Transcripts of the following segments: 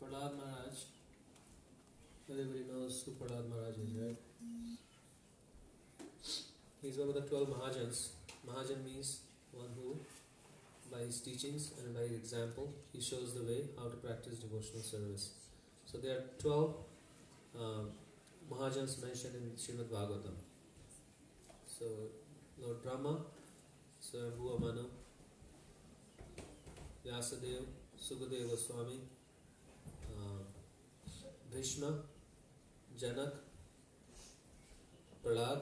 Prahlad Maharaj, everybody knows who Prahlad Maharaj is, right? He's one of the 12 Mahajans. Mahajan means one who, by his teachings and by his example, he shows the way how to practice devotional service. So there are 12 Mahajans mentioned in Srimad Bhagavatam. So Lord Brahma, Swayambhuva Manu, Vyasadeva, Sukadeva Goswami, Bhishma, Janak, Prahlad,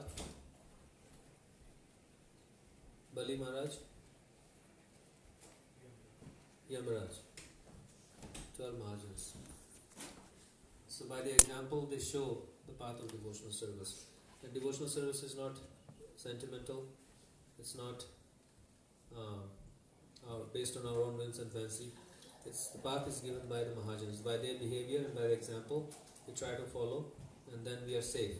Bali Maharaj, Yamaraj, 12 Mahajans. So by the example they show the path of devotional service. And devotional service is not sentimental, it's not based on our own whims and fancy. The path is given by the Mahajans. By their behavior and by the example, we try to follow, and then we are safe.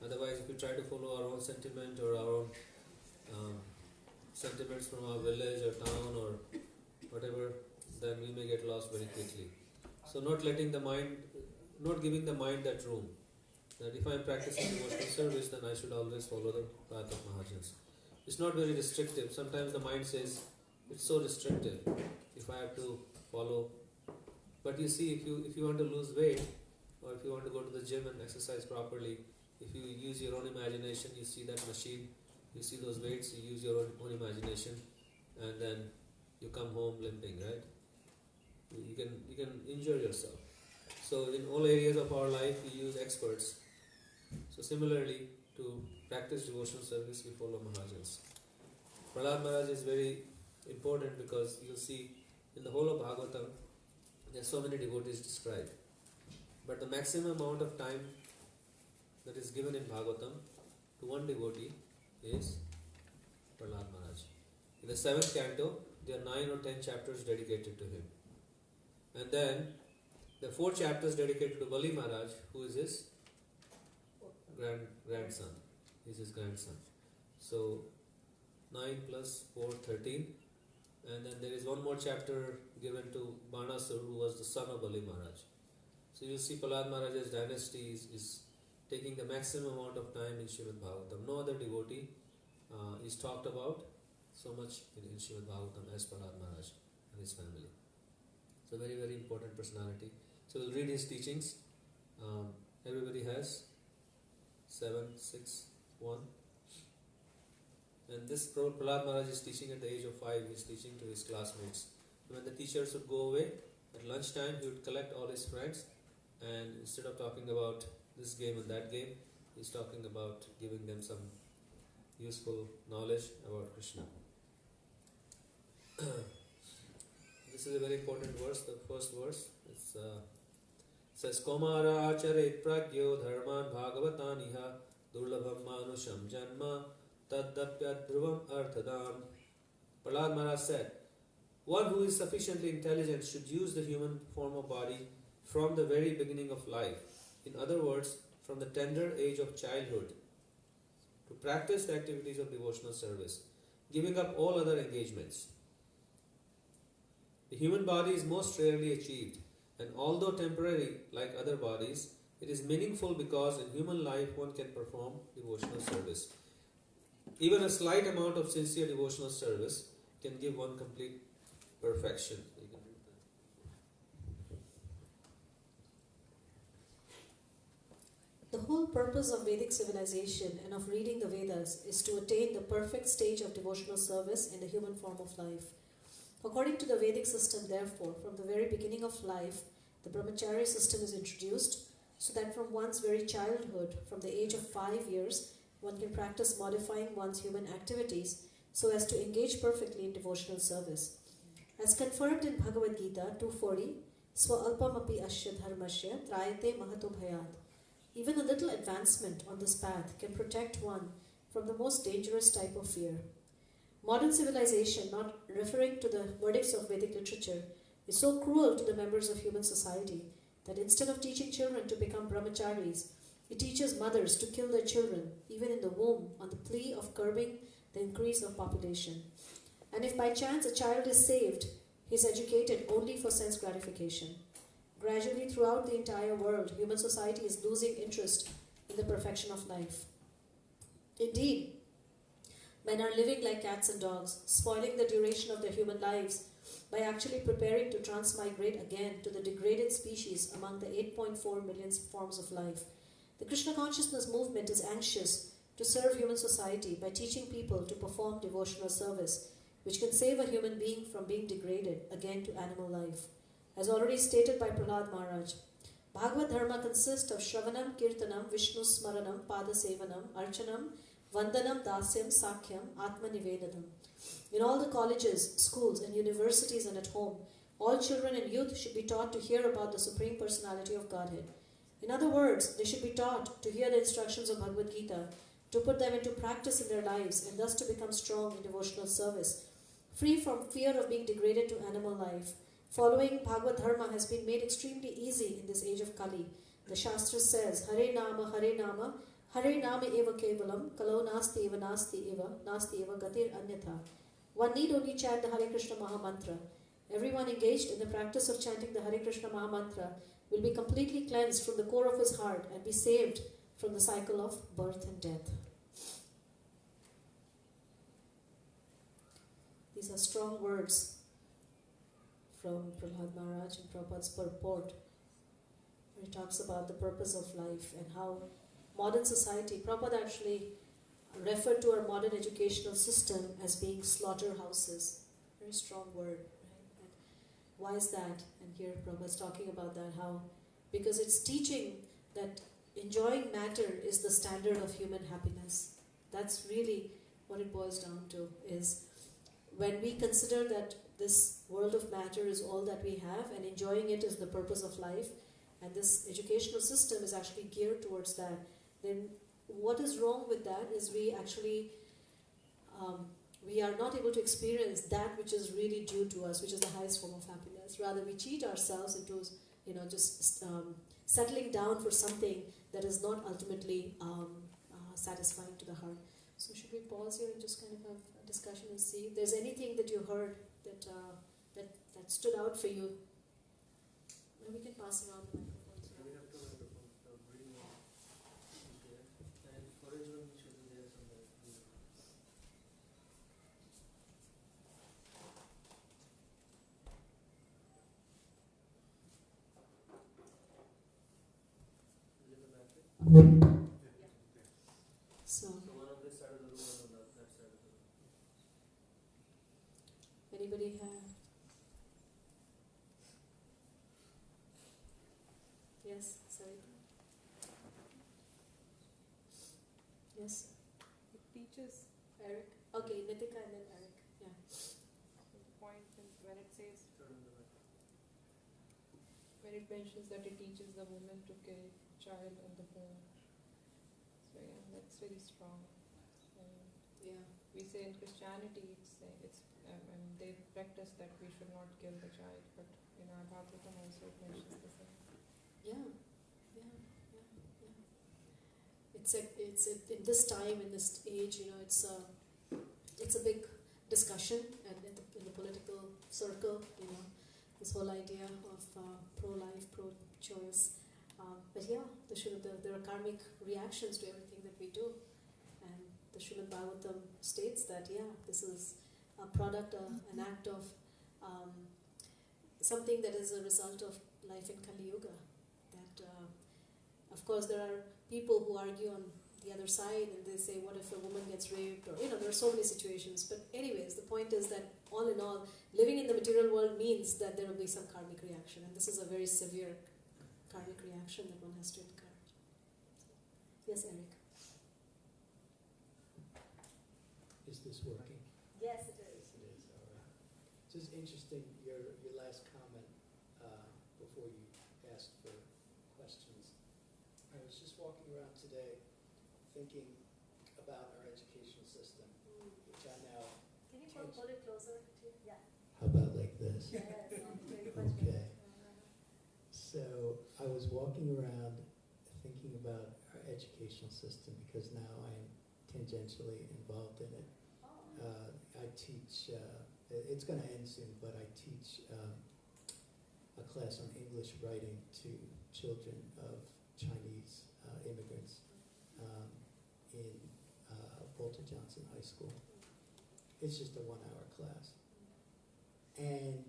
Otherwise, if we try to follow our own sentiment or our own sentiments from our village or town or whatever, then we may get lost very quickly. So not giving the mind that room. That if I am practicing devotional service, then I should always follow the path of Mahajans. It's not very restrictive. Sometimes the mind says, it's so restrictive if I have to follow. But you see, if you want to lose weight, or if you want to go to the gym and exercise properly, if you use your own imagination, you see that machine, you see those weights, you use your own imagination, and then you come home limping, right? You can injure yourself. So in all areas of our life, we use experts. So similarly, to practice devotional service, we follow Mahajans. Prahlad Maharaj is very important because you'll see in the whole of Bhagavatam, there are so many devotees described. But the maximum amount of time that is given in Bhagavatam to one devotee is Prahlad Maharaj. In the 7th canto, there are 9 or 10 chapters dedicated to him. And then the 4 chapters dedicated to Bali Maharaj, who is his grandson. He's his grandson. So 9 plus 4, 13. And then there is one more chapter given to Banasur, who was the son of Bali Maharaj. So you see Prahlad Maharaj's dynasty is taking the maximum amount of time in Srimad Bhagavatam. No other devotee is talked about so much in Srimad Bhagavatam as Prahlad Maharaj and his family. So very, very important personality. So we'll read his teachings. Everybody has 7, 6, 1. And this Prahlad Maharaj is teaching at the age of 5. He is teaching to his classmates. When the teachers would go away, at lunchtime he would collect all his friends, and instead of talking about this game and that game, he's talking about giving them some useful knowledge about Krishna. This is a very important verse, the first verse. It says, Komara acharet pragyo dharman bhagavataniha durlabham manusham janma taddapyat dhruvam arthadam. Prahlad Maharaj said, one who is sufficiently intelligent should use the human form of body from the very beginning of life. In other words, from the tender age of childhood, to practice the activities of devotional service, giving up all other engagements. The human body is most rarely achieved, and although temporary like other bodies, it is meaningful because in human life one can perform devotional service. Even a slight amount of sincere devotional service can give one complete perfection. The whole purpose of Vedic civilization and of reading the Vedas is to attain the perfect stage of devotional service in the human form of life. According to the Vedic system, therefore, from the very beginning of life, the brahmacharya system is introduced so that from one's very childhood, from the age of 5 years, one can practice modifying one's human activities so as to engage perfectly in devotional service. As confirmed in Bhagavad Gita 2.40, Swa-alpamapi asya dharmasya trayate mahato bhayat. Even a little advancement on this path can protect one from the most dangerous type of fear. Modern civilization, not referring to the verdicts of Vedic literature, is so cruel to the members of human society that instead of teaching children to become brahmacharis, it teaches mothers to kill their children, even in the womb, on the plea of curbing the increase of population. And if by chance a child is saved, he is educated only for sense gratification. Gradually, throughout the entire world, human society is losing interest in the perfection of life. Indeed, men are living like cats and dogs, spoiling the duration of their human lives by actually preparing to transmigrate again to the degraded species among the 8.4 million forms of life. The Krishna consciousness movement is anxious to serve human society by teaching people to perform devotional service, which can save a human being from being degraded again to animal life. As already stated by Prahlad Maharaj, Bhagavad Dharma consists of Shravanam, Kirtanam, Vishnu Smaranam, Padasevanam, Archanam, Vandanam, Dasyam, Sakhyam, Atma Nivedanam. In all the colleges, schools, and universities and at home, all children and youth should be taught to hear about the Supreme Personality of Godhead. In other words, they should be taught to hear the instructions of Bhagavad Gita, to put them into practice in their lives, and thus to become strong in devotional service, free from fear of being degraded to animal life. Following Bhagavad Dharma has been made extremely easy in this age of Kali. The Shastra says, Hare Nama, Hare Nama eva kevalam, Kalo nasti eva gatir anyatha. One need only chant the Hare Krishna Maha Mantra. Everyone engaged in the practice of chanting the Hare Krishna Maha Mantra will be completely cleansed from the core of his heart and be saved from the cycle of birth and death. These are strong words from Prahlad Maharaj in Prabhupada's purport, where he talks about the purpose of life and how modern society, Prabhupada actually referred to our modern educational system as being slaughterhouses. Very strong word, right? And why is that? And here Prabhupada is talking about that, how because it's teaching that enjoying matter is the standard of human happiness. That's really what it boils down to, is when we consider that this world of matter is all that we have and enjoying it is the purpose of life, and this educational system is actually geared towards that, then what is wrong with that is we actually we are not able to experience that which is really due to us, which is the highest form of happiness. Rather, we cheat ourselves into just settling down for something that is not ultimately satisfying to the heart. So should we pause here and just kind of have a discussion and see if there's anything that you heard that that stood out for you? And we can pass around the microphones. We have two microphones. The green one is there, and orange one should be there somewhere. Is it the battery? So one on this side of the room, one on that side of the room. anybody have? Yes, sorry. Yes, It teaches Eric. Okay, Nitika and then Eric. Yeah. the point when it says, Turn the back. when it mentions that it teaches the woman to kill child in the womb. So yeah, that's very strong. Yeah. We say in Christianity, they practice that we should not kill the child, but in our Bhagavatam also it mentions the same. Yeah. It's in this time, in this age, it's a big discussion and in the political circle, this whole idea of pro-life, pro-choice. But yeah, there are karmic reactions to everything that we do, and the Srimad Bhagavatam states that this is a product, an act of something that is a result of life in Kali Yuga. That of course there are people who argue on the other side and they say, what if a woman gets raped, or there are so many situations. But anyways, the point is that all in all, living in the material world means that there will be some karmic reaction, and this is a very severe karmic reaction that one has to incur. Yes, Eric. Is this working? Yes, it is. Yes, it is. All right. Just interesting, your last comment before you asked for questions. I was just walking around today thinking about our educational system, which I now... Can you pull it closer to you? Yeah. How about like this? Yes. Okay. So I was walking around thinking about our educational system because now I am tangentially involved in it. I teach, it's going to end soon, but I teach a a class on English writing to children of Chinese immigrants in Walter Johnson High School. It's just a 1-hour class. And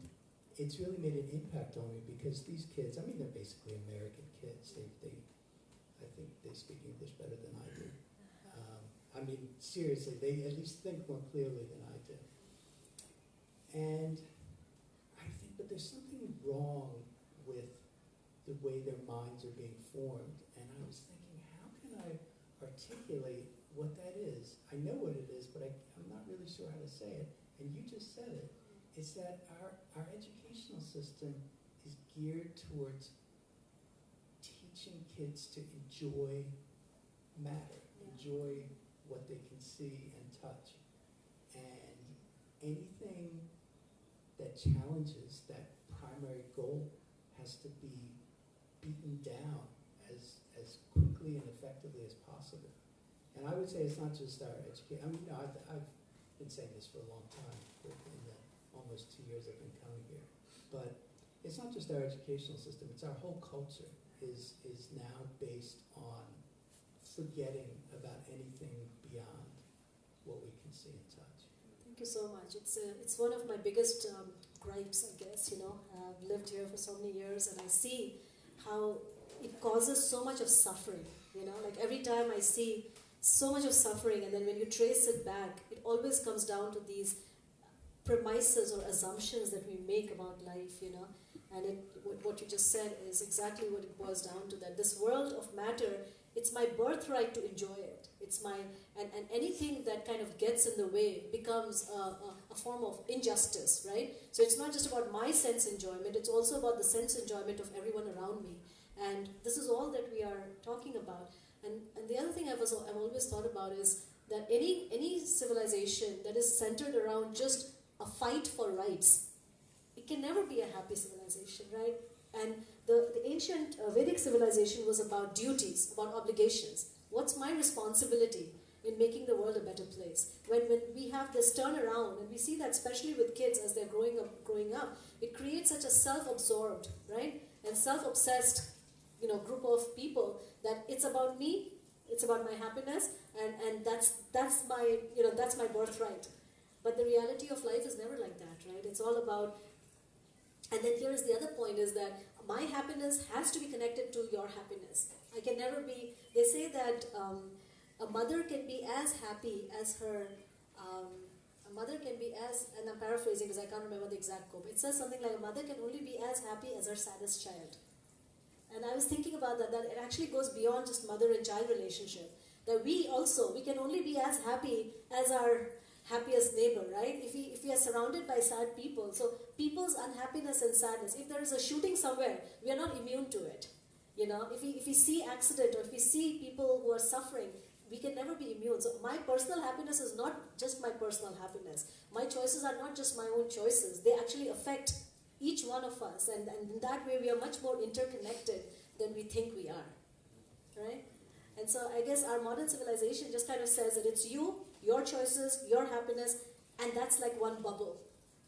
it's really made an impact on me because these kids, I mean, they're basically American kids. I think they speak English better than I do. I mean, seriously, they at least think more clearly than I do. And I think, but there's something wrong with the way their minds are being formed. And I was thinking, how can I articulate what that is? I know what it is, but I'm not really sure how to say it. And you just said it. It's that our educational system is geared towards teaching kids to enjoy matter, enjoy what they can see and touch. And anything that challenges that primary goal has to be beaten down as quickly and effectively as possible. And I would say it's not just our education. I mean, I've been saying this for a long time, in the almost 2 years I've been coming here. But it's not just our educational system, it's our whole culture is now based on forgetting about anything beyond what we can see and touch. Thank you so much. It's one of my biggest gripes, I guess. I've lived here for so many years, and I see how it causes so much of suffering. Like every time I see so much of suffering, and then when you trace it back, it always comes down to these premises or assumptions that we make about life. And what you just said is exactly what it boils down to. That this world of matter, it's my birthright to enjoy it. It's my and anything that kind of gets in the way becomes a form of injustice, right? So it's not just about my sense enjoyment, it's also about the sense enjoyment of everyone around me. And this is all that we are talking about. And the other thing I've always thought about is that any civilization that is centered around just a fight for rights, it can never be a happy civilization, right? And the ancient Vedic civilization was about duties, about obligations. What's my responsibility in making the world a better place? When we have this turnaround, and we see that especially with kids as they're growing up, it creates such a self-absorbed, right, and self-obsessed, group of people that it's about me, it's about my happiness, and that's my birthright. But the reality of life is never like that, right? It's all about. And then here is the other point, is that my happiness has to be connected to your happiness. I can never be, they say that a mother can be as happy as her, a mother can be as, and I'm paraphrasing because I can't remember the exact quote, it says something like a mother can only be as happy as her saddest child. And I was thinking about that it actually goes beyond just mother and child relationship. That we can only be as happy as our happiest neighbor, right? If we are surrounded by sad people, so people's unhappiness and sadness, if there is a shooting somewhere, we are not immune to it. If we see accident, or if we see people who are suffering, we can never be immune. So my personal happiness is not just my personal happiness. My choices are not just my own choices. They actually affect each one of us, and in that way we are much more interconnected than we think we are, right? And so I guess our modern civilization just kind of says that it's you, your choices, your happiness, and that's like one bubble.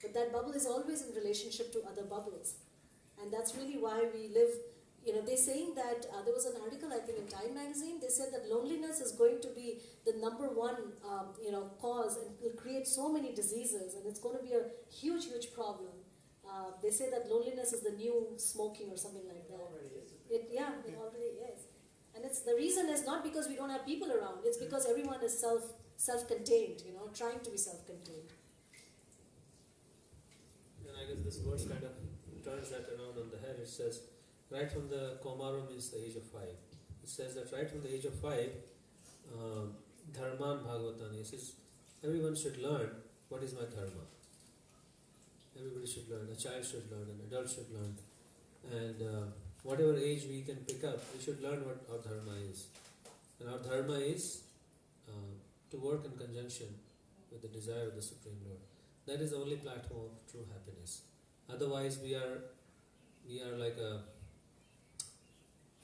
But that bubble is always in relationship to other bubbles. And that's really why we live, they're saying that, there was an article I think in Time magazine, they said that loneliness is going to be the number one, cause, and will create so many diseases, and it's going to be a huge, huge problem. They say that loneliness is the new smoking or something like that. It already is. It already is. And the reason is not because we don't have people around, it's because everyone is self-contained, trying to be self-contained. And I guess this verse kind of turns that around on the head. It says, right from the Kaumaram means the age of 5. It says that right from the age of 5, Dharman Bhagavatani, it says, everyone should learn what is my dharma. Everybody should learn, a child should learn, an adult should learn. And whatever age we can pick up, we should learn what our dharma is. And our dharma is to work in conjunction with the desire of the Supreme Lord. That is the only platform of true happiness. Otherwise, we are like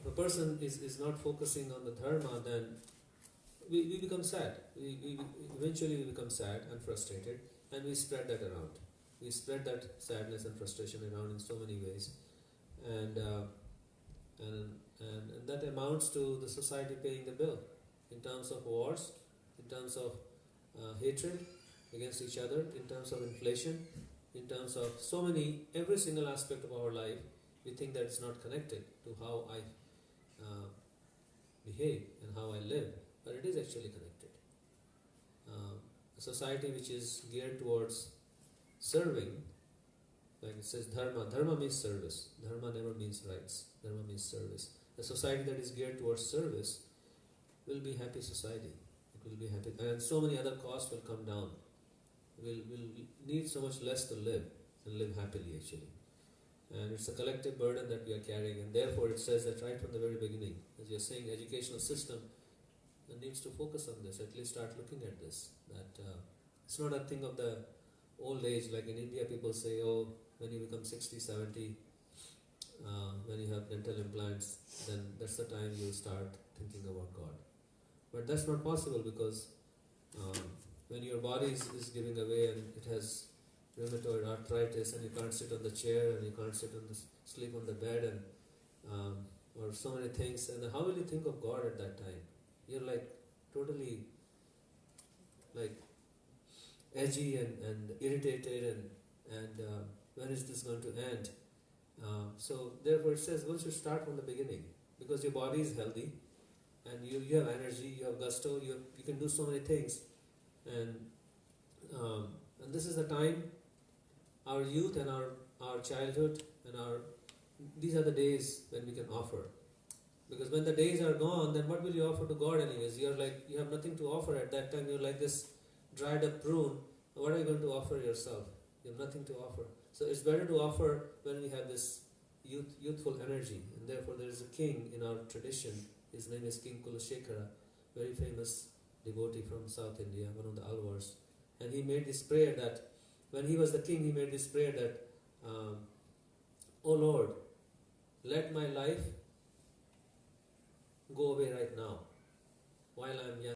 if a person is not focusing on the dharma, then we become sad. Eventually we become sad and frustrated, and we spread that around. We spread that sadness and frustration around in so many ways. and and that amounts to the society paying the bill in terms of wars, in terms of hatred against each other, in terms of inflation, in terms of so many, every single aspect of our life. We think that it's not connected to how I behave and how I live, but it is actually connected. A society which is geared towards serving, like it says dharma. Dharma means service. Dharma never means rights. Dharma means service. A society that is geared towards service will be happy society. It will be happy, and so many other costs will come down. We'll need so much less to live and live happily actually. And it's a collective burden that we are carrying, and therefore it says that right from the very beginning, as you're saying, the educational system needs to focus on this, at least start looking at this, that it's not a thing of the old age, like in India people say, oh, when you become 60, 70, when you have dental implants, then that's the time you start thinking about God. But that's not possible, because when your body is giving away and it has rheumatoid arthritis and you can't sit on the chair and you can't sleep on the bed and or so many things, and how will you think of God at that time? You're like totally like edgy and irritated and when is this going to end? So therefore it says one should start from the beginning, because your body is healthy and you have energy, you have gusto, you can do so many things, and this is the time, our youth and our childhood and these are the days when we can offer. Because when the days are gone, then what will you offer to God anyways? You have nothing to offer at that time. You're like this dried up prune. What are you going to offer yourself? You have nothing to offer. So it's better to offer when we have this youthful energy. And therefore there is a king in our tradition. His name is King Kulashekara, very famous devotee from South India, one of the Alvars. And he made this prayer that, when he was the king, he made this prayer that, O Lord, let my life